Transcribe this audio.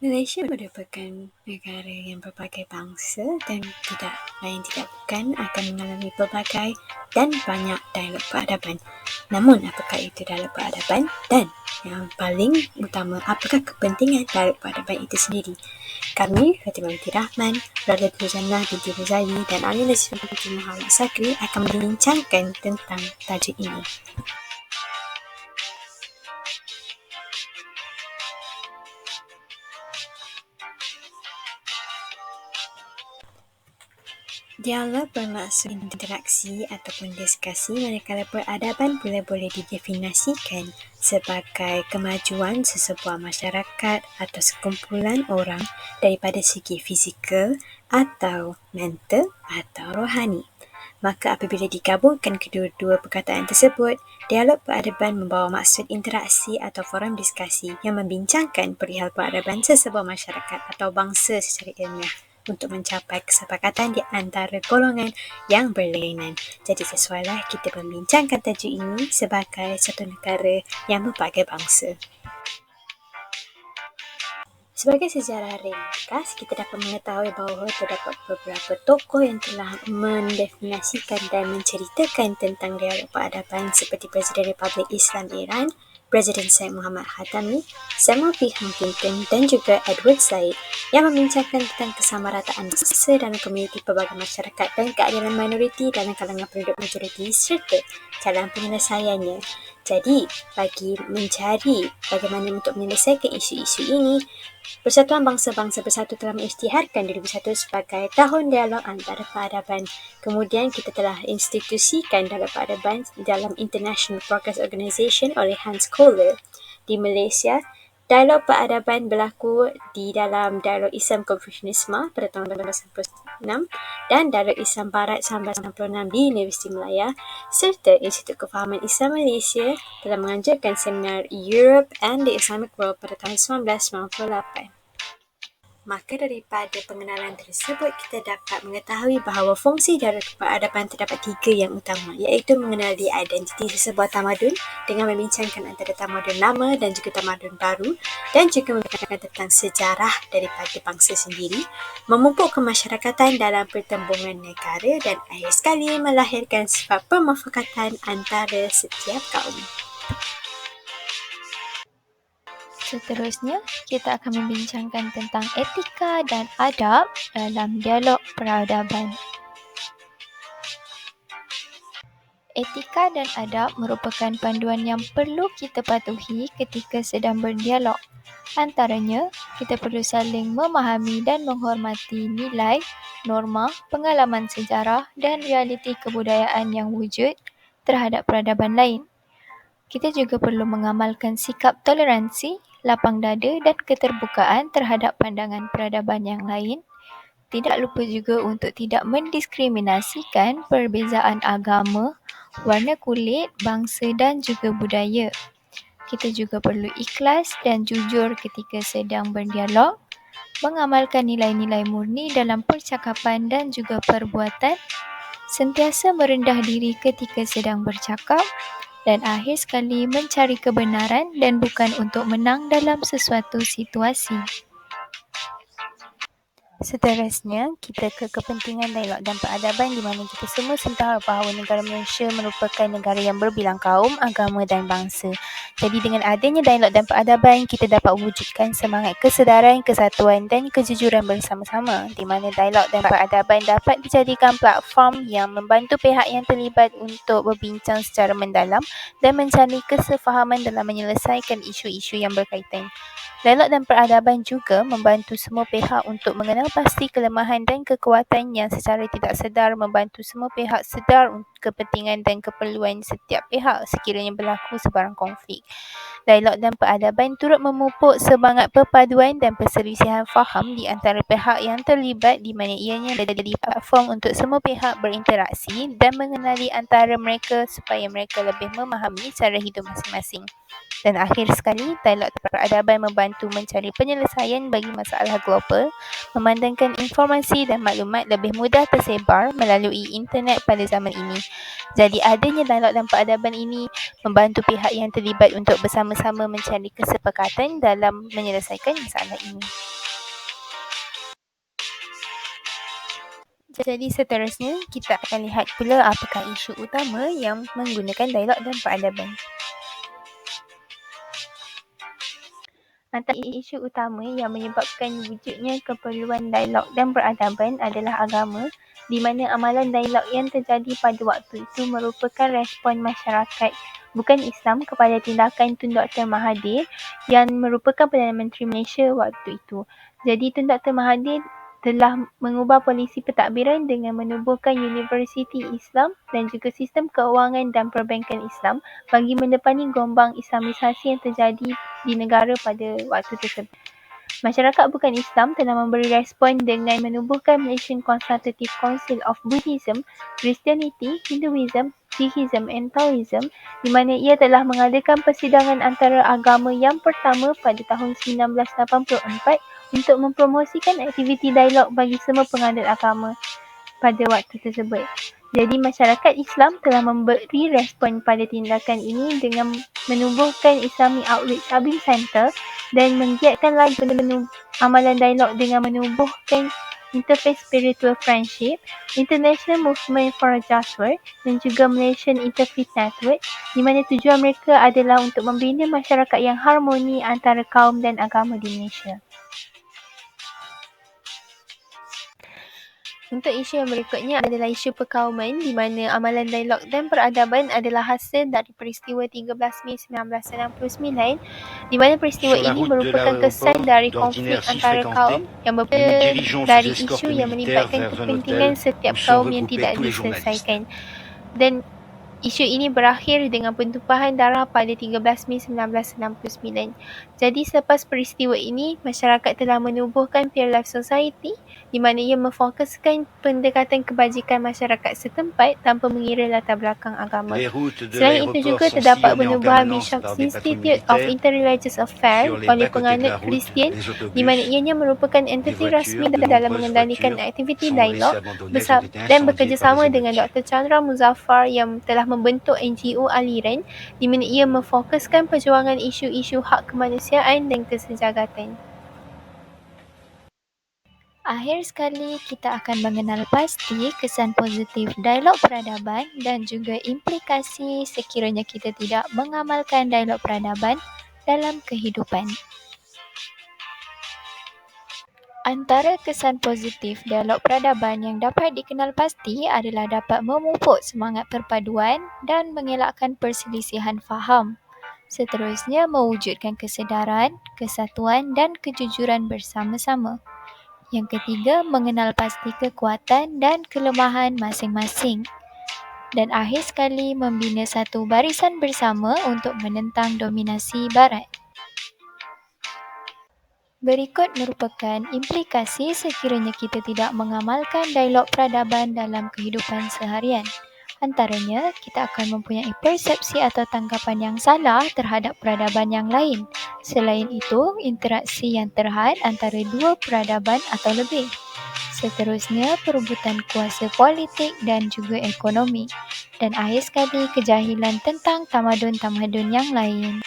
Malaysia merupakan negara yang berbagai bangsa dan tidak bukan akan mengalami pelbagai dan banyak dialog peradaban. Namun, apakah itu dialog peradaban dan yang paling utama, apakah kepentingan dialog peradaban itu sendiri? Kami, Fatimah binti Rahman, Radha Jannah binti Razali dan Alina Sifat binti Muhammad Sakri akan membincangkan tentang tajuk ini. Dialog bermaksud interaksi ataupun diskusi manakala peradaban pula boleh didefinisikan sebagai kemajuan sesebuah masyarakat atau sekumpulan orang daripada segi fizikal atau mental atau rohani. Maka apabila digabungkan kedua-dua perkataan tersebut, dialog peradaban membawa maksud interaksi atau forum diskusi yang membincangkan perihal peradaban sesebuah masyarakat atau bangsa secara ilmiah untuk mencapai kesepakatan di antara golongan yang berlainan. Jadi sesuailah kita membincangkan tajuk ini sebagai satu negara yang berbagai bangsa. Sebagai sejarah ringkas, kita dapat mengetahui bahawa terdapat beberapa tokoh yang telah mendefinisikan dan menceritakan tentang dialog peradaban seperti Presiden Republik Islam Iran, Presiden Syed Muhammad Khatami, Samuel P. Huntington dan juga Edward Said yang membincangkan tentang kesamarataan bangsa dalam komuniti pelbagai masyarakat dan keadilan minoriti dalam kalangan penduduk majoriti serta jalan penyelesaiannya. Jadi, bagi mencari bagaimana untuk menyelesaikan isu-isu ini, Persatuan Bangsa-Bangsa Bersatu telah mengisytiharkan 2001 sebagai Tahun Dialog Antara Peradaban. Kemudian kita telah institusikan dialog peradaban dalam International Progress Organisation oleh Hans Kohler. Di Malaysia, dialog peradaban berlaku di dalam Dialog Islam Konfusianisme pada tahun 1996 dan Dialog Islam Barat 1996 di Universiti Malaya, serta Institut Kefahaman Islam Malaysia telah menganjurkan seminar Europe and the Islamic World pada tahun 1998. Maka daripada pengenalan tersebut, kita dapat mengetahui bahawa fungsi dialog peradaban terdapat 3 yang utama, iaitu mengenali identiti sesebuah tamadun dengan membincangkan antara tamadun lama dan juga tamadun baru, dan juga membincangkan tentang sejarah daripada bangsa sendiri, memupuk kemasyarakatan dalam pertembungan negara dan akhir sekali melahirkan sifat permufakatan antara setiap kaum. Seterusnya, kita akan membincangkan tentang etika dan adab dalam dialog peradaban. Etika dan adab merupakan panduan yang perlu kita patuhi ketika sedang berdialog. Antaranya, kita perlu saling memahami dan menghormati nilai, norma, pengalaman sejarah dan realiti kebudayaan yang wujud terhadap peradaban lain. Kita juga perlu mengamalkan sikap toleransi, lapang dada dan keterbukaan terhadap pandangan peradaban yang lain. Tidak lupa juga untuk tidak mendiskriminasikan perbezaan agama, warna kulit, bangsa dan juga budaya. Kita juga perlu ikhlas dan jujur ketika sedang berdialog, mengamalkan nilai-nilai murni dalam percakapan dan juga perbuatan, sentiasa merendah diri ketika sedang bercakap, dan akhir sekali mencari kebenaran dan bukan untuk menang dalam sesuatu situasi. Seterusnya, kita ke kepentingan dialog dan peradaban di mana kita semua setuju bahawa negara Malaysia merupakan negara yang berbilang kaum, agama dan bangsa. Jadi dengan adanya dialog dan peradaban, kita dapat wujudkan semangat kesedaran, kesatuan dan kejujuran bersama-sama di mana dialog dan peradaban dapat dijadikan platform yang membantu pihak yang terlibat untuk berbincang secara mendalam dan mencari kesefahaman dalam menyelesaikan isu-isu yang berkaitan. Dialog dan peradaban juga membantu semua pihak untuk mengenal pasti kelemahan dan kekuatan yang secara tidak sedar membantu semua pihak sedar kepentingan dan keperluan setiap pihak sekiranya berlaku sebarang konflik. Dialog dan peradaban turut memupuk semangat perpaduan dan perselisihan faham di antara pihak yang terlibat di mana ianya menjadi platform untuk semua pihak berinteraksi dan mengenali antara mereka supaya mereka lebih memahami cara hidup masing-masing. Dan akhir sekali, dialog peradaban membantu mencari penyelesaian bagi masalah global, memandangkan informasi dan maklumat lebih mudah tersebar melalui internet pada zaman ini. Jadi adanya dialog dan peradaban ini membantu pihak yang terlibat untuk bersama-sama mencari kesepakatan dalam menyelesaikan masalah ini. Jadi seterusnya, kita akan lihat pula apakah isu utama yang menggunakan dialog dan peradaban. Antara isu utama yang menyebabkan wujudnya keperluan dialog dan peradaban adalah agama, di mana amalan dialog yang terjadi pada waktu itu merupakan respon masyarakat bukan Islam kepada tindakan Tun Dr. Mahathir yang merupakan Perdana Menteri Malaysia waktu itu. Jadi Tun Dr. Mahathir telah mengubah polisi pentadbiran dengan menubuhkan Universiti Islam dan juga sistem keuangan dan perbankan Islam bagi mendepani gelombang Islamisasi yang terjadi di negara pada waktu tersebut. Masyarakat bukan Islam telah memberi respon dengan menubuhkan Malaysian Consultative Council of Buddhism, Christianity, Hinduism, Sikhism and Taoism, di mana ia telah mengadakan persidangan antara agama yang pertama pada tahun 1984 untuk mempromosikan aktiviti dialog bagi semua penganut agama pada waktu tersebut. Jadi masyarakat Islam telah memberi respon pada tindakan ini dengan menubuhkan Islamic Outreach Sabin Center dan menggiatkan lagi amalan dialog dengan menubuhkan Interfaith Spiritual Friendship, International Movement for a Just World dan juga Malaysian Interfaith Network, di mana tujuan mereka adalah untuk membina masyarakat yang harmoni antara kaum dan agama di Malaysia. Untuk isu yang berikutnya adalah isu perkauman, di mana amalan dialog dan peradaban adalah hasil dari peristiwa 13 Mei 1969, di mana peristiwa ini merupakan kesan dari konflik antara kaum yang berbeza dari isu yang melibatkan kepentingan setiap kaum yang tidak diselesaikan. Dan isu ini berakhir dengan pentumpahan darah pada 13 Mei 1969. Jadi selepas peristiwa ini, masyarakat telah menubuhkan Peer Life Society di mana ia memfokuskan pendekatan kebajikan masyarakat setempat tanpa mengira latar belakang agama. Selain itu juga terdapat penubuhan Bishop's Institute of Interreligious Affairs oleh penganut Kristian di mana ianya merupakan entiti rasmi dalam mengendalikan aktiviti dialog dan bekerjasama dengan Dr. Chandra Muzaffar yang telah membentuk NGO aliran di mana ia memfokuskan perjuangan isu-isu hak kemanusiaan dan kesejahteraan. Akhir sekali, kita akan mengenal pasti kesan positif dialog peradaban dan juga implikasi sekiranya kita tidak mengamalkan dialog peradaban dalam kehidupan. Antara kesan positif dialog peradaban yang dapat dikenal pasti adalah dapat memupuk semangat perpaduan dan mengelakkan perselisihan faham. Seterusnya, mewujudkan kesedaran, kesatuan dan kejujuran bersama-sama. Yang ketiga, mengenal pasti kekuatan dan kelemahan masing-masing. Dan akhir sekali, membina satu barisan bersama untuk menentang dominasi Barat. Berikut merupakan implikasi sekiranya kita tidak mengamalkan dialog peradaban dalam kehidupan seharian. Antaranya, kita akan mempunyai persepsi atau tanggapan yang salah terhadap peradaban yang lain. Selain itu, interaksi yang terhad antara dua peradaban atau lebih. Seterusnya, perebutan kuasa politik dan juga ekonomi. Dan akhir sekali, kejahilan tentang tamadun-tamadun yang lain.